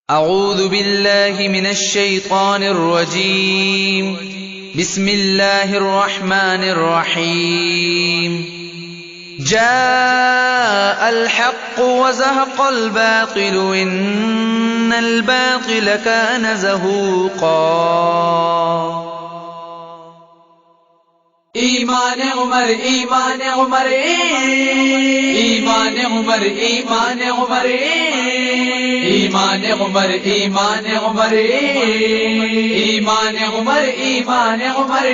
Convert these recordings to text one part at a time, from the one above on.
اعوذ باللہ من الشیطان الرجیم بسم اللہ الرحمن الرحیم جاء الحق وزهق الباطل ان الباطل كان زهوقا ایمان عمر ایمان عمر ایمان عمر ایمان عمر ایمان عمر ایمان عمر ایمان عمر ایمان عمر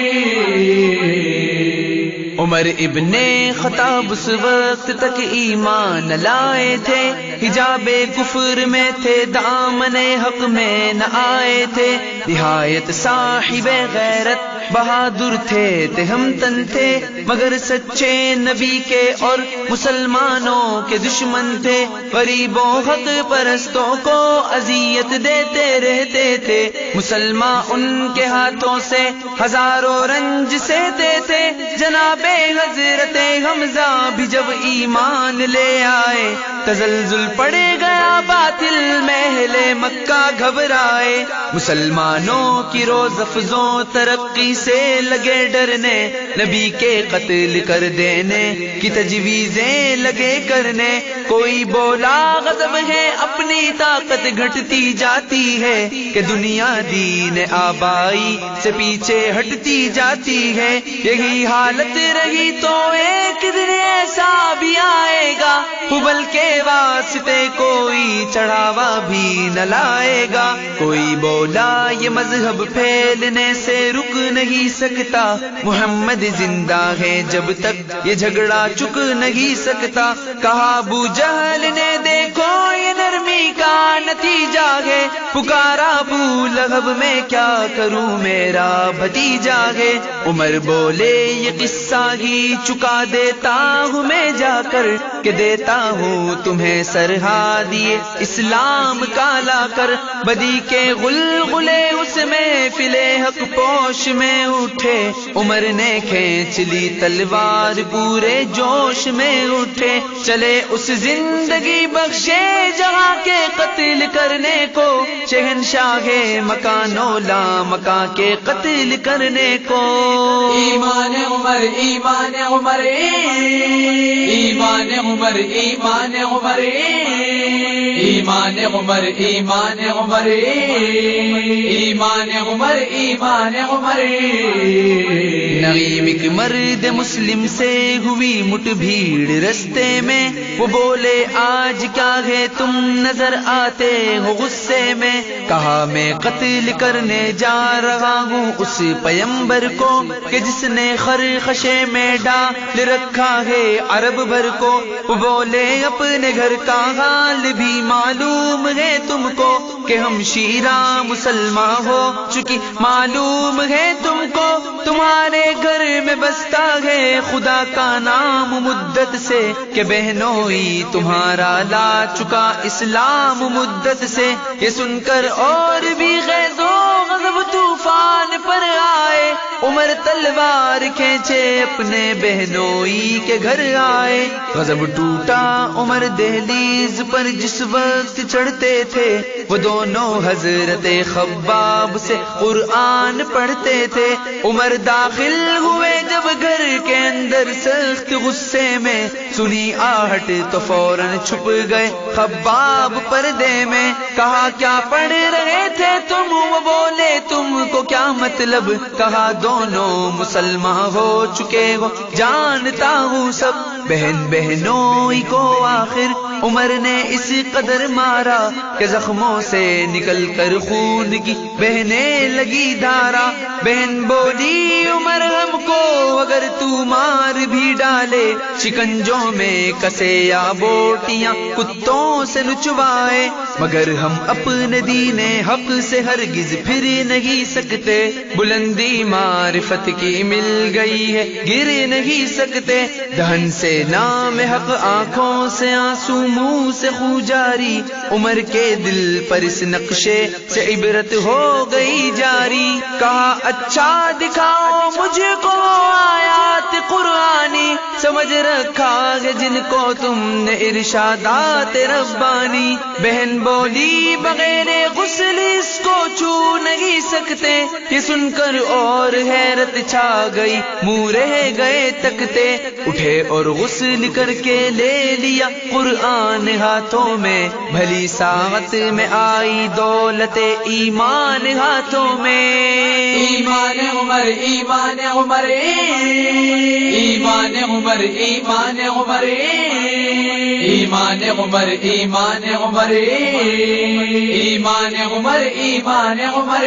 عمر ابن خطاب اس وقت تک ایمان لائے تھے، حجاب کفر میں تھے، دامن حق میں نہ آئے تھے، نہایت صاحب غیرت بہادر تھے، تہمتن تھے، مگر سچے نبی کے اور مسلمانوں کے دشمن تھے، غریبوں حق پرستوں کو اذیت دیتے رہتے تھے، مسلمان ان کے ہاتھوں سے ہزاروں رنج سہتے تھے۔ جناب حضرت حمزہ بھی جب ایمان لے آئے، تزلزل پڑ گیا باطل میں، اہل مکہ گھبرائے، مسلمانوں کی روز افزوں ترقی سے لگے ڈرنے، نبی کے قتل کر دینے کی تجویزیں لگے کرنے، کوئی بولا غضب ہے اپنی طاقت گھٹتی جاتی ہے، کہ دنیا دین آبائی سے پیچھے ہٹتی جاتی ہے، یہی حالت رہی تو ایک دن ایسا بھی آئے گا، حبل کے واسطے کوئی چڑھاوا بھی نہ لائے گا، کوئی بولا یہ مذہب پھیلنے سے رک نہیں سکتا، محمد زندہ ہے جب تک یہ جھگڑا چک نہیں سکتا، کہا ابو جہل نے دیکھو یہ نرمی کا نتیجہ ہے، پکارا ابو لہب میں کیا کروں میرا بھتیجا ہے، عمر بولے یہ قصہ ہی چکا دیتا ہوں میں جا کر، کہ دیتا ہوں تمہیں سرحادیے اسلام کا لا کر، بدی کے غلغلے اس میں فلے حق پوش میں اٹھے، عمر نے کھینچ لی تلوار پورے جوش میں اٹھے، چلے اس زندگی بخشے جہاں کے قتل کرنے کو، شہنشاہ مکانو لا مکان کے قتل کرنے کو، ایمان عمر ایمان عمر ایمان عمر ایمان عمر ایمان عمر ایمان عمر ایمان عمر ایمان عمر نعیم ایک مرد مسلم سے ہوئی مٹ بھیڑ رستے میں، وہ بولے آج کیا ہے تم نظر آتے ہو غصے میں، کہا میں قتل کرنے جا رہا ہوں اس پیمبر کو، کہ جس نے خرخشے میں ڈال رکھا ہے عرب بھر کو، وہ بولے اپنے گھر کا حال بھی معلوم ہے تم کو، کہ ہم شیرہ مسلمان ہو چکی معلوم ہے تم کو، تمہارے گھر میں بستا ہے خدا کا نام مدت سے، کہ بہنوئی تمہارا لا چکا اسلام مدت سے، یہ سن کر اور بھی غیظ و غضب طوفان پر آئے، عمر تلوار کھینچے اپنے بہنوئی کے گھر آئے، غضب ٹوٹا عمر دہلیز پر جس وقت چڑھتے تھے، وہ دونوں حضرت خباب سے قرآن پڑھتے تھے، عمر داخل ہوئے جب گھر کے اندر سخت غصے میں، سنی آہٹ تو فوراً چھپ گئے خباب پردے میں، کہا کیا پڑھ رہے تھے تم، وہ بولے تم کو کیا مطلب، کہا دونوں مسلمان ہو چکے ہو جانتا ہوں سب، بہن بہنوئی کو آخر عمر نے اس قدر مارا، کہ زخموں سے نکل کر خون کی بہنے لگی دھارا، بہن بولی عمر ہم کو اگر تو مار بھی ڈالے، شکنجوں میں کسے یا بوٹیاں کتوں سے نچوائے، مگر ہم اپنے دین حق سے ہرگز پھر نہیں سکتے، بلندی معرفت کی مل گئی ہے گر نہیں سکتے، دہن سے نام حق آنکھوں سے آنسو منہ سے خون جاری، عمر کے دل پر اس نقشے سے عبرت ہو گئی جاری، کہا اچھا دکھاؤ مجھ کو آیات قرآنی سمجھ رکھا ہے جن کو تم نے ارشادات ربانی. بہن بولی بغیر غسل اس کو چھو نہیں سکتے. یہ سن کر اور حیرت چھا گئی, منہ رہ گئے تکتے. اٹھے اور غسل کر کے لے لیا قرآن ہاتھوں میں. بھلی ساعت میں آئی دولت ایمان ہاتھوں میں. ایمان عمر ایمان عمر ایمان عمر ایمان عمر ایمان عمر ایمان عمر ایمان عمر ایمان عمر.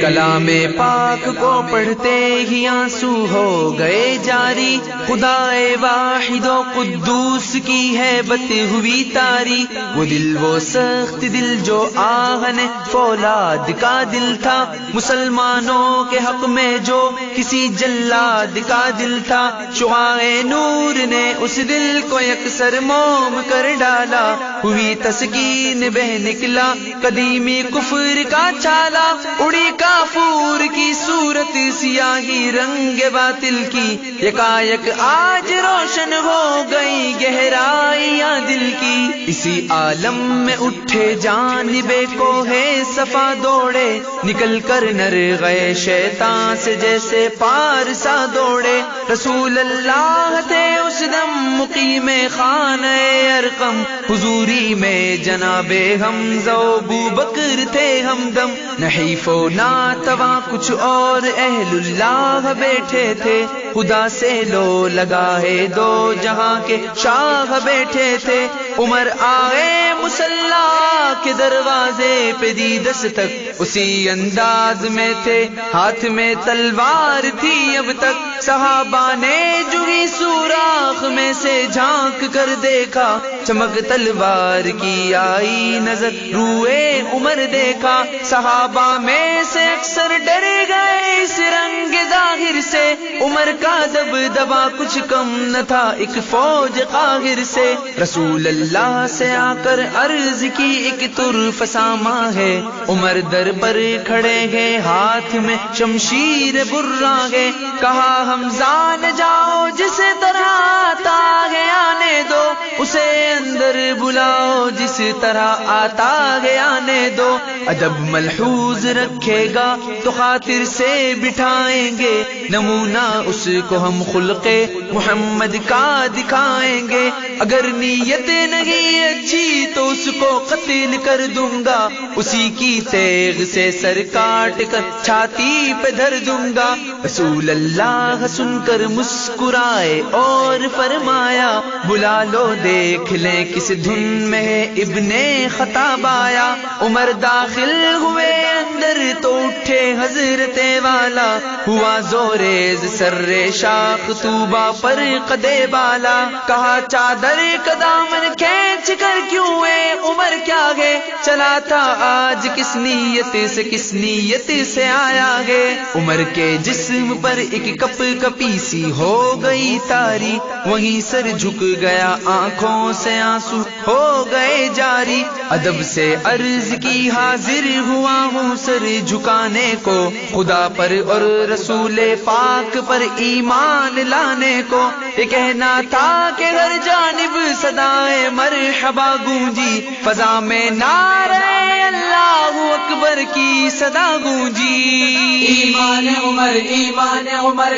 کلام پاک کو پڑھتے ہی آنسو ہو گئے جاری. خدائے واحد و قدوس کی ہیبت ہوئی تاری. وہ دل وہ سخت دل جو آہن فولاد کا دل تھا. مسلمانوں کے حق میں جو کسی جلاد کا دل تھا. شعاع نور نے اس دل کو یکسر موم کر ڈالا. ہوئی تسکین بہ نکلا قدیمی کفر کا چھالا. اڑی کافور کی صورت سیاہی رنگ باطل کی. یکایک آج روشن ہو گئی گہرائیاں دل کی. اسی عالم میں اٹھے جانب کوہ صفا دوڑے. نکل کر نر گئے شیطان سے جیسے پارسا دوڑے. رسول اللہ تھے اس دم مقیم خانہ ارقم. حضوری میں جناب حمزہ و ابوبکر تھے ہمدم. نحیف و ناتوا کچھ اور اہل اللہ بیٹھے تھے. خدا سے لو لگا ہے دو جہاں کے شاہ بیٹھے تھے. عمر آئے مصلا کے دروازے پہ دی دستک. اسی انداز میں تھے ہاتھ میں تلوار تھی اب تک. صحابہ نے جوہی سوراخ میں سے جھانک کر دیکھا. چمک تلوار کی آئی نظر روئے عمر دیکھا. صحابہ میں سے اکثر ڈر گئے اس رنگ ظاہر سے. عمر کا دبدبا کچھ کم نہ تھا ایک فوج قاہر سے. رسول اللہ سے آ کر عرض کی ایک طرف ساما ہے. عمر در پر کھڑے گئے ہاتھ میں شمشیر برا ہے. کہا حمزہ جاؤ جس طرح آتا ہے آنے دو. اسے اندر بلاؤ جس طرح آتا ہے آنے دو. ادب ملحوظ رکھے گا تو خاطر سے بٹھائیں گے. نمونہ اس کو ہم خلق محمد کا دکھائیں گے. اگر نیت نہیں اچھی تو اس کو قتل کر دوں گا. اسی کی تیغ سے سر کاٹ کر چھاتی پہ دھر دوں گا. رسول اللہ سن کر مسکرائے اور فرمایا بلا لو دیکھ لیں کس دھن میں ہے ابن خطاب آیا. عمر داخل ہوئے اندر تو اٹھے حضرت والا. ہوا زوریز سر شاخ طوبہ پر قدے بالا. کہا چادر کا دامن کھینچ کر کیوں ہے عمر کیا گے. چلا تھا آج کس نیت سے کس نیت سے آیا ہے. عمر کے جسم پر ایک کپ کپی سی ہو گئی تاری. وہیں سر جھک گیا آنکھوں سے آنسو ہو گئے جاری. ادب سے عرض کی حاضر ہوا ہوں سر جھکانے کو. خدا پر اور رسول پاک پر ایمان لانے کو. یہ کہنا تھا کہ ہر جانب صدائے مرحبا گونجی. فضا میں نعرہ اللہ اکبر کی صدا گونجی. ایمان عمر ایمان عمر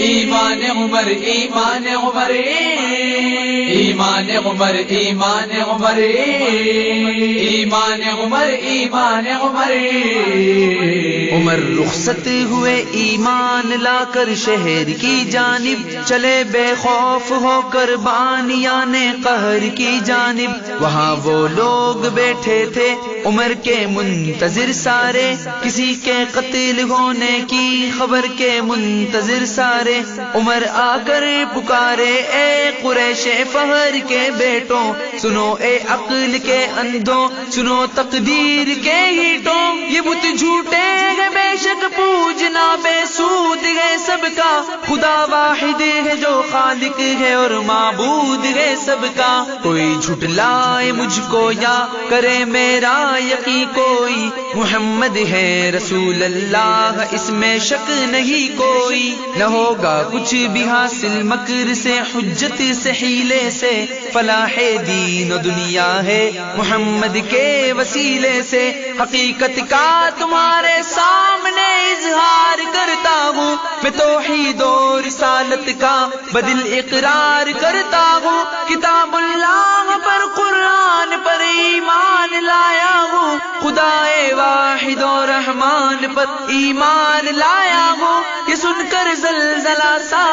ایمان عمر ایمان عمر ایمان عمر ایمان عمر ایمان عمر ایمان عمر. عمر رخصت ہوئے ایمان لا کر شہر کی جانب. چلے بے خوف ہو کر بانیان قہر کی جانب. وہاں وہ لوگ بیٹھے تھے عمر کے منتظر سارے. کسی کے قتل ہونے کی خبر کے منتظر سارے. عمر آ کر پکارے اے قریش عیش فہر کے بیٹوں، سنو اے عقل کے اندھوں، سنو تقدیر کے ہیٹوں، یہ بت جھوٹے ہیں بے شک پوجنا بے سود ہے سب کا، خدا واحد ہے جو خالق ہے اور معبود ہے سب کا، کوئی جھٹلائے مجھ کو یا کرے میرا یقین کوئی، محمد ہے رسول اللہ اس میں شک نہیں کوئی، نہ ہوگا کچھ بھی حاصل مکر سے حجت سے حیلے سے، فلاح دین و دنیا ہے محمد کے وسیلے سے، حقیقت کا تمہارے سامنے اظہار کرتا ہوں، میں توحید و رسالت کا بدل اقرار کرتا ہوں، کتاب اللہ پر قرآن پر ایمان لایا ہوں، خدائے واحد و رحمان پر ایمان لایا ہوں، یہ سن کر زلزلہ سا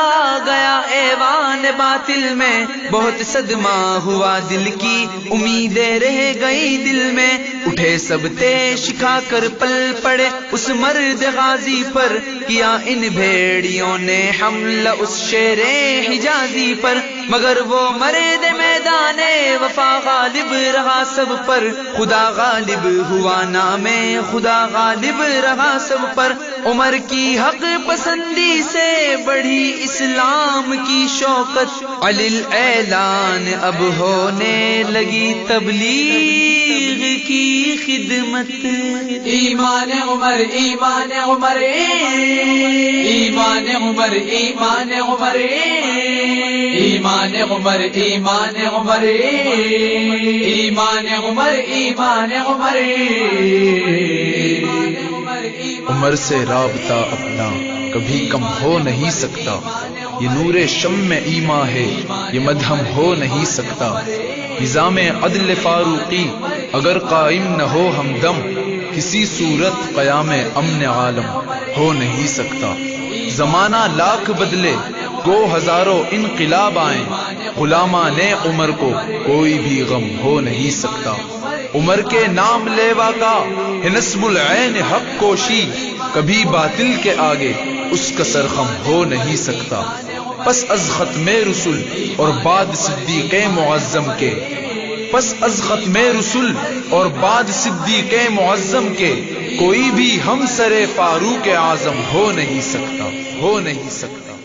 گیا ایوان باطل میں، بہت صدمہ ہوا دل کی امیدیں رہ گئی دل میں، اٹھے سب تیش کھا کر پل پڑے اس مرد غازی پر، کیا ان بھیڑیوں نے حملہ اس شیر حجازی پر، مگر وہ مرد میدان وفا غالب رہا سب پر، خدا غالب ہوا نام خدا غالب رہا سب پر، عمر کی حق پسندی سے بڑھی اسلام کی شوکت، علی الاعلان اب ہونے لگی تبلیغ کی خدمت، ایمان عمر ایمان عمر ایمان عمر ایمان عمر ایمان عمر ایمان عمر ایمان عمر ایمان عمر، عمر سے رابطہ اپنا کبھی کم ہو نہیں سکتا، یہ نور شمع ایماں ہے یہ مدھم ہو نہیں سکتا، نظام عدل فاروقی اگر قائم نہ ہو ہمدم، کسی صورت قیام امن عالم ہو نہیں سکتا، زمانہ لاکھ بدلے گو ہزاروں انقلاب آئیں، غلامان عمر کو کوئی بھی غم ہو نہیں سکتا، عمر کے نام لیوا کا ہے نصب العین حق کوشی، کبھی باطل کے آگے اس کا سرخم ہو نہیں سکتا، پس از ختم رسول اور بعد صدیق معظم کے، پس از ختم رسول اور بعد صدیق معظم کے، کوئی بھی ہم سر فاروق اعظم ہو نہیں سکتا، ہو نہیں سکتا۔